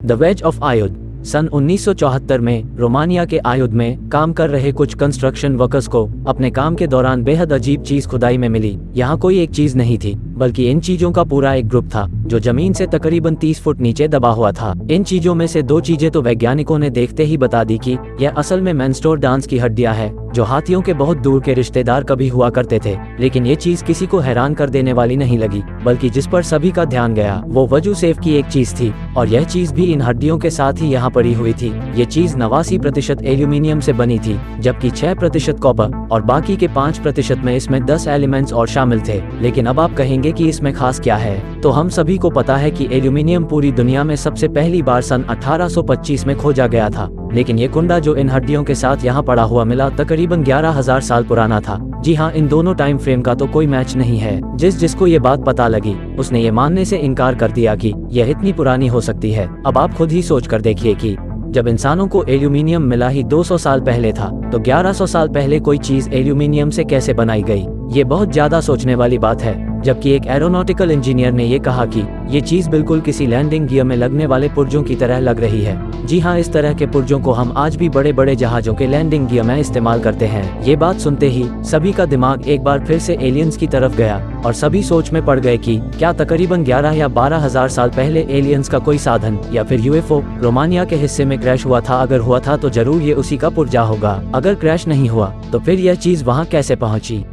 The ways of आयुध। सन 1974 में Romania के आयुध में काम कर रहे कुछ कंस्ट्रक्शन वर्कर्स को अपने काम के दौरान बेहद अजीब चीज खुदाई में मिली। यहाँ कोई एक चीज नहीं थी, बल्कि इन चीजों का पूरा एक ग्रुप था जो जमीन से तकरीबन 30 फुट नीचे दबा हुआ था। इन चीजों में से दो चीजें तो वैज्ञानिकों ने देखते ही बता दी कि यह असल में मैनस्टोर डांस की हड्डियां हैं, जो हाथियों के बहुत दूर के रिश्तेदार कभी हुआ करते थे। लेकिन ये चीज किसी को हैरान कर देने वाली नहीं लगी, बल्कि जिस पर सभी का ध्यान गया वो वजू सेफ की एक चीज थी, और यह चीज भी इन हड्डियों के साथ ही यहाँ पड़ी हुई थी। ये चीज 89% एल्यूमिनियम से बनी थी, जबकि 6% कॉपर और बाकी के 5% में इसमें 10 एलिमेंट्स और शामिल थे। लेकिन अब आप कहेंगे कि इसमें खास क्या है, तो हम सभी को पता है कि एल्यूमिनियम पूरी दुनिया में सबसे पहली बार सन 1825 में खोजा गया था। लेकिन ये कुंडा जो इन हड्डियों के साथ यहाँ पड़ा हुआ मिला तकरीबन 11,000 साल पुराना था। जी हाँ, इन दोनों टाइम फ्रेम का तो कोई मैच नहीं है। जिसको ये बात पता लगी उसने ये मानने से इनकार कर दिया कि यह इतनी पुरानी हो सकती है। अब आप खुद ही सोच कर देखिए कि जब इंसानों को एल्यूमिनियम मिला ही 200 साल पहले था, तो 1100 साल पहले कोई चीज एल्यूमिनियम से कैसे बनाई गई। ये बहुत ज्यादा सोचने वाली बात है। जबकि एक एरोनॉटिकल इंजीनियर ने ये कहा कि ये चीज बिल्कुल किसी लैंडिंग गियर में लगने वाले पुर्जों की तरह लग रही है। जी हाँ, इस तरह के पुर्जों को हम आज भी बड़े बड़े जहाजों के लैंडिंग गियर में इस्तेमाल करते हैं। ये बात सुनते ही सभी का दिमाग एक बार फिर से एलियंस की तरफ गया और सभी सोच में पड़ गए कि क्या तकरीबन 11 या 12,000 साल पहले एलियंस का कोई साधन या फिर यूएफओ रोमानिया के हिस्से में क्रैश हुआ था। अगर हुआ था तो जरूर ये उसी का पुर्जा होगा। अगर क्रैश नहीं हुआ तो फिर यह चीज वहाँ कैसे पहुंची।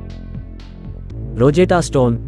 Rosetta stone.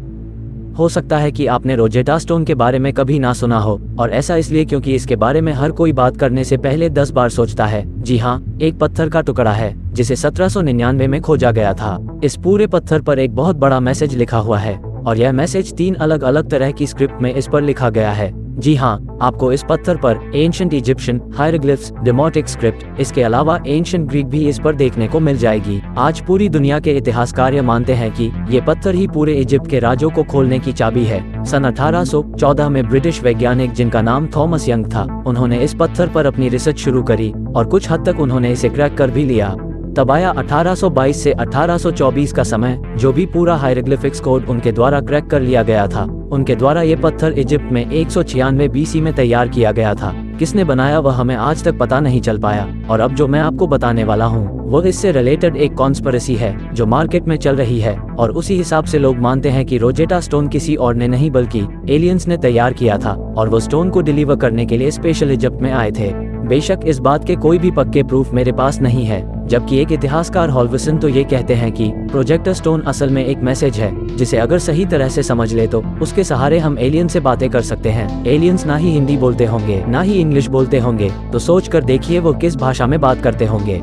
हो सकता है कि आपने रोजेटा स्टोन के बारे में कभी ना सुना हो, और ऐसा इसलिए क्योंकि इसके बारे में हर कोई बात करने से पहले 10 बार सोचता है। जी हाँ, एक पत्थर का टुकड़ा है जिसे 1799 में खोजा गया था। इस पूरे पत्थर पर एक बहुत बड़ा मैसेज लिखा हुआ है, और यह मैसेज 3 अलग अलग तरह की स्क्रिप्ट में इस पर लिखा गया है। जी हाँ, आपको इस पत्थर पर एंशिएंट इजिप्शियन हायरोग्लिफ्स, डेमोटिक स्क्रिप्ट, इसके अलावा एंशिएंट ग्रीक भी इस पर देखने को मिल जाएगी। आज पूरी दुनिया के इतिहासकार ये मानते हैं कि ये पत्थर ही पूरे इजिप्ट के राजों को खोलने की चाबी है। सन 1814 में ब्रिटिश वैज्ञानिक जिनका नाम थॉमस यंग था, उन्होंने इस पत्थर पर अपनी रिसर्च शुरू करी और कुछ हद तक उन्होंने इसे क्रैक कर भी लिया। तब आया 1822 से 1824 का समय, जो भी पूरा हायरोग्लिफिक्स कोड उनके द्वारा क्रैक कर लिया गया था। उनके द्वारा ये पत्थर इजिप्ट में 196 BC में तैयार किया गया था। किसने बनाया वह हमें आज तक पता नहीं चल पाया। और अब जो मैं आपको बताने वाला हूँ वो इससे रिलेटेड एक कॉन्स्पिरेसी है जो मार्केट में चल रही है, और उसी हिसाब से लोग मानते हैं कि रोजेटा स्टोन किसी और ने नहीं बल्कि एलियंस ने तैयार किया था, और वो स्टोन को डिलीवर करने के लिए स्पेशल इजिप्ट में आए थे। बेशक इस बात के कोई भी पक्के प्रूफ मेरे पास नहीं है, जबकि एक इतिहासकार हॉलविसन तो ये कहते हैं कि प्रोजेक्टर स्टोन असल में एक मैसेज है जिसे अगर सही तरह से समझ ले तो उसके सहारे हम एलियन से बातें कर सकते हैं। एलियंस ना ही हिंदी बोलते होंगे ना ही इंग्लिश बोलते होंगे, तो सोच कर देखिए वो किस भाषा में बात करते होंगे।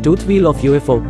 Tooth wheel of UFO.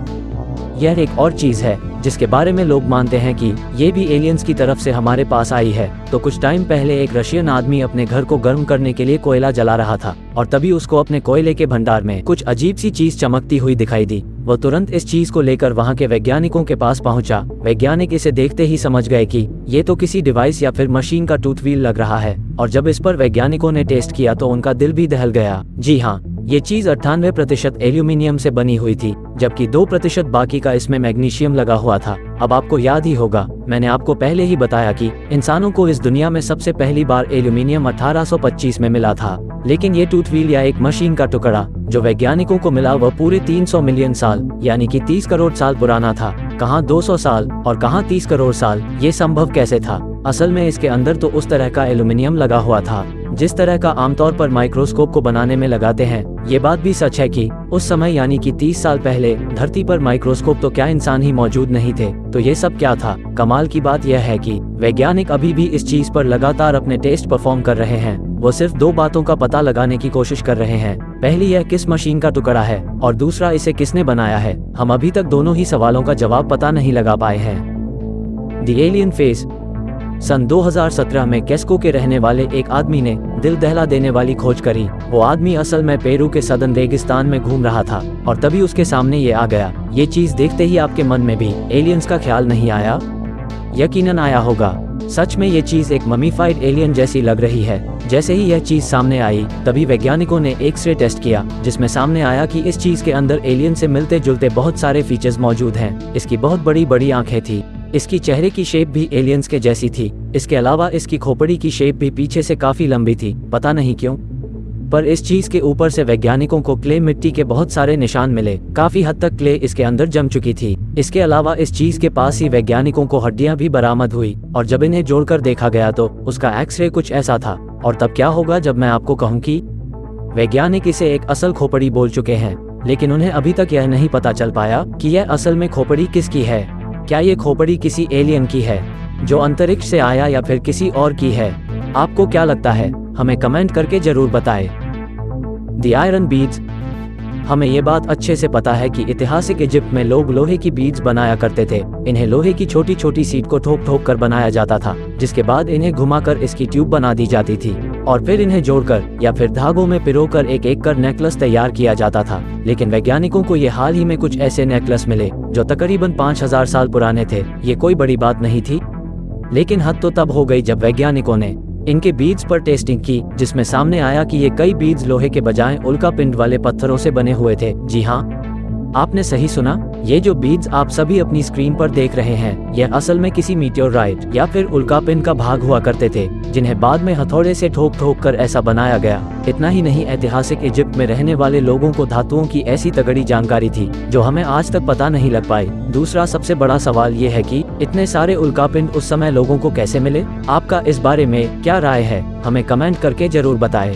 यह एक और चीज है जिसके बारे में लोग मानते हैं कि ये भी एलियंस की तरफ से हमारे पास आई है। तो कुछ टाइम पहले एक रशियन आदमी अपने घर को गर्म करने के लिए कोयला जला रहा था, और तभी उसको अपने कोयले के भंडार में कुछ अजीब सी चीज चमकती हुई दिखाई दी। वो तुरंत इस चीज को लेकर वहाँ के वैज्ञानिकों के पास पहुंचा। वैज्ञानिक इसे देखते ही समझ गए कि ये तो किसी डिवाइस या फिर मशीन का टूथ व्हील लग रहा है, और जब इस पर वैज्ञानिकों ने टेस्ट किया तो उनका दिल भी दहल गया। जी हाँ, ये चीज 98% एल्यूमिनियम से बनी हुई थी, जबकि 2% बाकी का इसमें मैग्नीशियम लगा हुआ था। अब आपको याद ही होगा, मैंने आपको पहले ही बताया कि इंसानों को इस दुनिया में सबसे पहली बार एल्यूमिनियम 1825 में मिला था। लेकिन ये टूथ व्हील या एक मशीन का टुकड़ा जो वैज्ञानिकों को मिला वह पूरे 300 मिलियन साल यानी कि 30 करोड़ साल पुराना था। कहाँ 200 साल और कहाँ 30 करोड़ साल, ये संभव कैसे था? असल में इसके अंदर तो उस तरह का एल्यूमिनियम लगा हुआ था जिस तरह का आमतौर पर माइक्रोस्कोप को बनाने में लगाते हैं। ये बात भी सच है कि उस समय यानी कि 30 साल पहले धरती पर माइक्रोस्कोप तो क्या इंसान ही मौजूद नहीं थे। तो ये सब क्या था? कमाल की बात यह है कि वैज्ञानिक अभी भी इस चीज पर लगातार अपने टेस्ट परफॉर्म कर रहे हैं। वो सिर्फ 2 बातों का पता लगाने की कोशिश कर रहे हैं। पहली, यह किस मशीन का टुकड़ा है, और दूसरा, इसे किसने बनाया है। हम अभी तक दोनों ही सवालों का जवाब पता नहीं लगा पाए हैं। The alien face. सन 2017 में कैस्को के रहने वाले एक आदमी ने दिल दहला देने वाली खोज करी। वो आदमी असल में पेरू के सदन रेगिस्तान में घूम रहा था, और तभी उसके सामने ये आ गया। ये चीज देखते ही आपके मन में भी एलियंस का ख्याल नहीं आया? यकीनन आया होगा। सच में ये चीज एक ममीफाइड एलियन जैसी लग रही है। जैसे ही यह चीज सामने आई तभी वैज्ञानिकों ने एक्सरे टेस्ट किया, जिसमें सामने आया कि इस चीज के अंदर एलियन से मिलते जुलते बहुत सारे फीचर्स मौजूद हैं। इसकी बहुत बड़ी बड़ी आंखें थी, इसकी चेहरे की शेप भी एलियंस के जैसी थी। इसके अलावा इसकी खोपड़ी की शेप भी पीछे से काफी लंबी थी। पता नहीं क्यों पर इस चीज के ऊपर से वैज्ञानिकों को क्ले मिट्टी के बहुत सारे निशान मिले। काफी हद तक क्ले इसके अंदर जम चुकी थी। इसके अलावा इस चीज के पास ही वैज्ञानिकों को हड्डियां भी बरामद हुई और जब इन्हें जोड़कर देखा गया तो उसका एक्सरे कुछ ऐसा था। और तब क्या होगा जब मैं आपको कहूँ कि वैज्ञानिक इसे एक असल खोपड़ी बोल चुके हैं, लेकिन उन्हें अभी तक यह नहीं पता चल पाया कि यह असल में खोपड़ी किसकी है। क्या ये खोपड़ी किसी एलियन की है जो अंतरिक्ष से आया या फिर किसी और की है? आपको क्या लगता है? हमें कमेंट करके जरूर बताएं। The iron beads. हमें ये बात अच्छे से पता है कि ऐतिहासिक इजिप्ट में लोग लोहे की बीड्स बनाया करते थे। इन्हें लोहे की छोटी छोटी सीट को ठोक ठोक कर बनाया जाता था, जिसके बाद इन्हें घुमाकर इसकी ट्यूब बना दी जाती थी और फिर इन्हें जोड़कर या फिर धागों में पिरोकर एक एक कर नेकलेस तैयार किया जाता था। लेकिन वैज्ञानिकों को ये हाल ही में कुछ ऐसे नेकलेस मिले जो तकरीबन 5000 साल पुराने थे। ये कोई बड़ी बात नहीं थी, लेकिन हद तो तब हो गई जब वैज्ञानिकों ने इनके बीड्स पर टेस्टिंग की, जिसमें सामने आया कि ये कई बीड्स लोहे के बजाय उल्कापिंड वाले पत्थरों से बने हुए थे। जी हाँ, आपने सही सुना। ये जो बीड्स आप सभी अपनी स्क्रीन पर देख रहे हैं, यह असल में किसी मीटियोराइट या फिर उल्कापिंड का भाग हुआ करते थे, जिन्हें बाद में हथौड़े से ठोक ठोक कर ऐसा बनाया गया। इतना ही नहीं, ऐतिहासिक इजिप्ट में रहने वाले लोगों को धातुओं की ऐसी तगड़ी जानकारी थी जो हमें आज तक पता नहीं लग पाई। दूसरा सबसे बड़ा सवाल ये है कि इतने सारे उल्कापिंड उस समय लोगों को कैसे मिले? आपका इस बारे में क्या राय है? हमें कमेंट करके जरूर बताएं।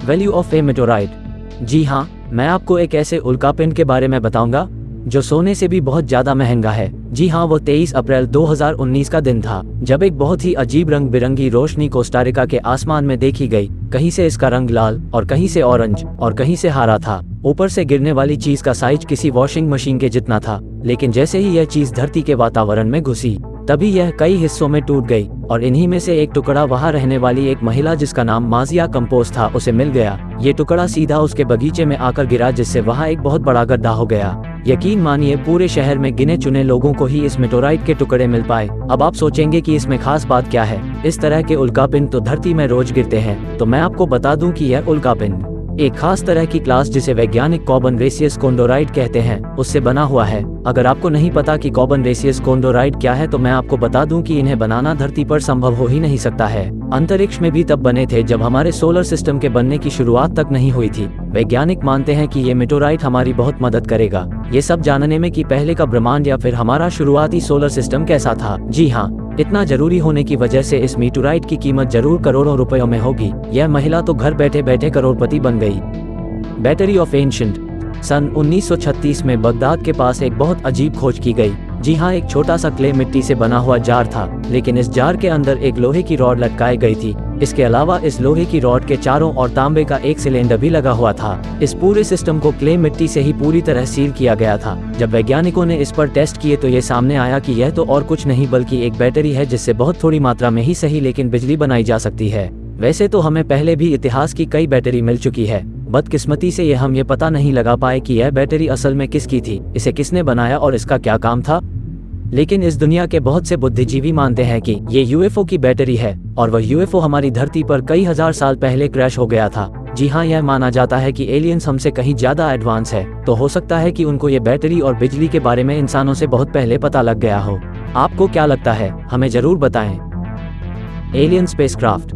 Value of a meteorite. जी हाँ, मैं आपको एक ऐसे उल्कापिंड के बारे में बताऊंगा जो सोने से भी बहुत ज्यादा महंगा है। जी हाँ, वो 23 अप्रैल 2019 का दिन था जब एक बहुत ही अजीब रंग बिरंगी रोशनी कोस्टारिका के आसमान में देखी गई। कहीं से इसका रंग लाल और कहीं से ऑरेंज और कहीं से हरा था। ऊपर से गिरने वाली चीज का साइज किसी वॉशिंग मशीन के जितना था, लेकिन जैसे ही यह चीज धरती के वातावरण में घुसी तभी यह कई हिस्सों में टूट गई और इन्हीं में से एक टुकड़ा वहां रहने वाली एक महिला जिसका नाम माजिया कंपोज था उसे मिल गया। ये टुकड़ा सीधा उसके बगीचे में आकर गिरा, जिससे वहां एक बहुत बड़ा गड्ढा हो गया। यकीन मानिए पूरे शहर में गिने चुने लोगों को ही इस मेटेओराइट के टुकड़े मिल पाए। अब आप सोचेंगे कि इसमें खास बात क्या है? इस तरह के उल्कापिंड तो धरती में रोज गिरते हैं, तो मैं आपको बता दूं कि यह उल्कापिंड एक खास तरह की क्लास जिसे वैज्ञानिक कार्बन रेसियस कोंडोराइट कहते हैं उससे बना हुआ है। अगर आपको नहीं पता कि कार्बन रेसियस कोंडोराइट क्या है तो मैं आपको बता दूं कि इन्हें बनाना धरती पर संभव हो ही नहीं सकता है। अंतरिक्ष में भी तब बने थे जब हमारे सोलर सिस्टम के बनने की शुरुआत तक नहीं हुई थी। वैज्ञानिक मानते हैं कि ये मेटेओराइट हमारी बहुत मदद करेगा ये सब जानने में कि पहले का ब्रह्मांड या फिर हमारा शुरुआती सोलर सिस्टम कैसा था। जी हाँ, इतना जरूरी होने की वजह से इस मेटेओराइट की कीमत जरूर करोड़ों रुपयों में होगी। यह महिला तो घर बैठे बैठे करोड़पति बन गई। Battery of ancient. सन 1936 में बगदाद के पास एक बहुत अजीब खोज की गई। जी हाँ, एक छोटा सा क्ले मिट्टी से बना हुआ जार था, लेकिन इस जार के अंदर एक लोहे की रॉड लटकाई गई थी। इसके अलावा इस लोहे की रॉड के चारों ओर तांबे का एक सिलेंडर भी लगा हुआ था। इस पूरे सिस्टम को क्ले मिट्टी से ही पूरी तरह सील किया गया था। जब वैज्ञानिकों ने इस पर टेस्ट किए तो ये सामने आया कि यह तो और कुछ नहीं बल्कि एक बैटरी है जिससे बहुत थोड़ी मात्रा में ही सही लेकिन बिजली बनाई जा सकती है। वैसे तो हमें पहले भी इतिहास की कई बैटरी मिल चुकी है, बदकिस्मती से हम ये पता नहीं लगा पाए कि यह बैटरी असल में किसकी थी, इसे किसने बनाया और इसका क्या काम था। लेकिन इस दुनिया के बहुत से बुद्धिजीवी मानते हैं कि ये यूएफओ की बैटरी है और वह यूएफओ हमारी धरती पर कई हजार साल पहले क्रैश हो गया था। जी हाँ, यह माना जाता है कि एलियंस हमसे कहीं ज्यादा एडवांस है, तो हो सकता है कि उनको ये बैटरी और बिजली के बारे में इंसानों से बहुत पहले पता लग गया हो। आपको क्या लगता है? हमें जरूर बताएं। Alien spacecraft.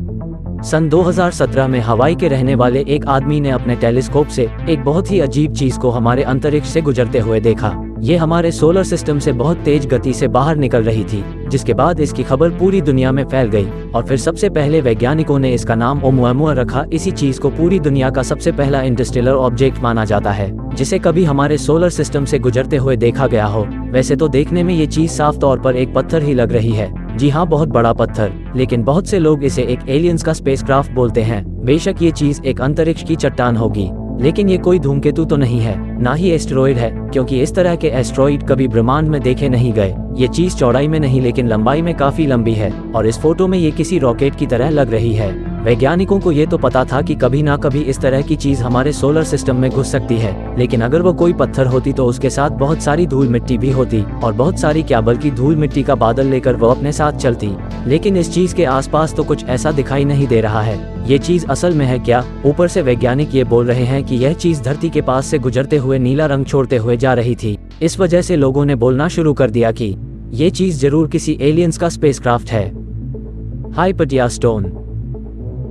सन 2017 में हवाई के रहने वाले एक आदमी ने अपने टेलीस्कोप से एक बहुत ही अजीब चीज को हमारे अंतरिक्ष से गुजरते हुए देखा। ये हमारे सोलर सिस्टम से बहुत तेज गति से बाहर निकल रही थी, जिसके बाद इसकी खबर पूरी दुनिया में फैल गई और फिर सबसे पहले वैज्ञानिकों ने इसका नाम ओमुअमुआ रखा। इसी चीज को पूरी दुनिया का सबसे पहला इंटरस्टेलर ऑब्जेक्ट माना जाता है जिसे कभी हमारे सोलर सिस्टम से गुजरते हुए देखा गया हो। वैसे तो देखने में ये चीज साफ तौर पर एक पत्थर ही लग रही है। जी हाँ, बहुत बड़ा पत्थर, लेकिन बहुत से लोग इसे एक एलियंस का स्पेसक्राफ्ट बोलते हैं। बेशक ये चीज एक अंतरिक्ष की चट्टान होगी, लेकिन ये कोई धूमकेतु तो नहीं है, ना ही एस्टेरॉइड है, क्योंकि इस तरह के एस्टेरॉइड कभी ब्रह्मांड में देखे नहीं गए। ये चीज चौड़ाई में नहीं लेकिन लंबाई में काफी लंबी है और इस फोटो में ये किसी रॉकेट की तरह लग रही है। वैज्ञानिकों को ये तो पता था कि कभी ना कभी इस तरह की चीज हमारे सोलर सिस्टम में घुस सकती है, लेकिन अगर वो कोई पत्थर होती तो उसके साथ बहुत सारी धूल मिट्टी भी होती और बहुत सारी क्या बल्कि धूल मिट्टी का बादल लेकर वो अपने साथ चलती। लेकिन इस चीज के आसपास तो कुछ ऐसा दिखाई नहीं दे रहा है। ये चीज असल में है क्या? ऊपर से वैज्ञानिक ये बोल रहे हैं कि यह चीज धरती के पास से गुजरते हुए नीला रंग छोड़ते हुए जा रही थी। इस वजह से लोगों ने बोलना शुरू कर दिया कि ये चीज जरूर किसी एलियंस का स्पेसक्राफ्ट है। हाइपटिया स्टोन।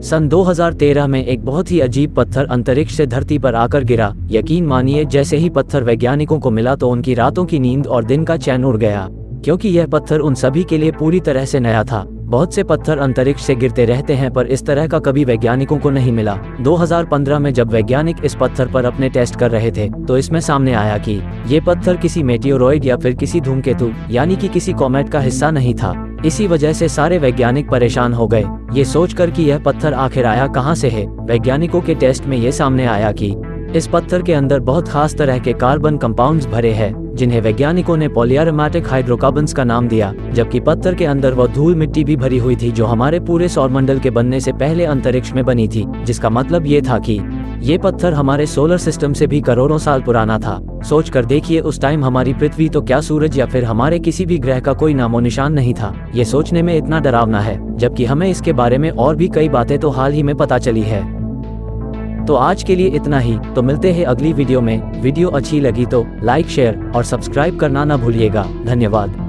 सन 2013 में एक बहुत ही अजीब पत्थर अंतरिक्ष से धरती पर आकर गिरा। यकीन मानिए, जैसे ही पत्थर वैज्ञानिकों को मिला तो उनकी रातों की नींद और दिन का चैन उड़ गया, क्योंकि यह पत्थर उन सभी के लिए पूरी तरह से नया था। बहुत से पत्थर अंतरिक्ष से गिरते रहते हैं, पर इस तरह का कभी वैज्ञानिकों को नहीं मिला। 2015 में जब वैज्ञानिक इस पत्थर पर अपने टेस्ट कर रहे थे तो इसमें सामने आया कि ये पत्थर किसी मेटियोरॉइड या फिर किसी धूमकेतु यानी कि किसी कॉमेट का हिस्सा नहीं था। इसी वजह से सारे वैज्ञानिक परेशान हो गए, ये सोचकर कि यह पत्थर आखिर आया कहां से है। वैज्ञानिकों के टेस्ट में यह सामने आया कि इस पत्थर के अंदर बहुत खास तरह के कार्बन कंपाउंड्स भरे हैं, जिन्हें वैज्ञानिकों ने पॉलीएरोमेटिक हाइड्रोकार्बन्स का नाम दिया। जबकि पत्थर के अंदर वह धूल मिट्टी भी भरी हुई थी जो हमारे पूरे सौरमंडल के बनने से पहले अंतरिक्ष में बनी थी, जिसका मतलब ये था कि ये पत्थर हमारे सोलर सिस्टम से भी करोड़ों साल पुराना था। सोच कर देखिए, उस टाइम हमारी पृथ्वी तो क्या सूरज या फिर हमारे किसी भी ग्रह का कोई नामो निशान नहीं था। ये सोचने में इतना डरावना है, जबकि हमें इसके बारे में और भी कई बातें तो हाल ही में पता चली है। तो आज के लिए इतना ही, तो मिलते हैं अगली वीडियो में। वीडियो अच्छी लगी तो लाइक, शेयर और सब्सक्राइब करना ना भूलिएगा। धन्यवाद।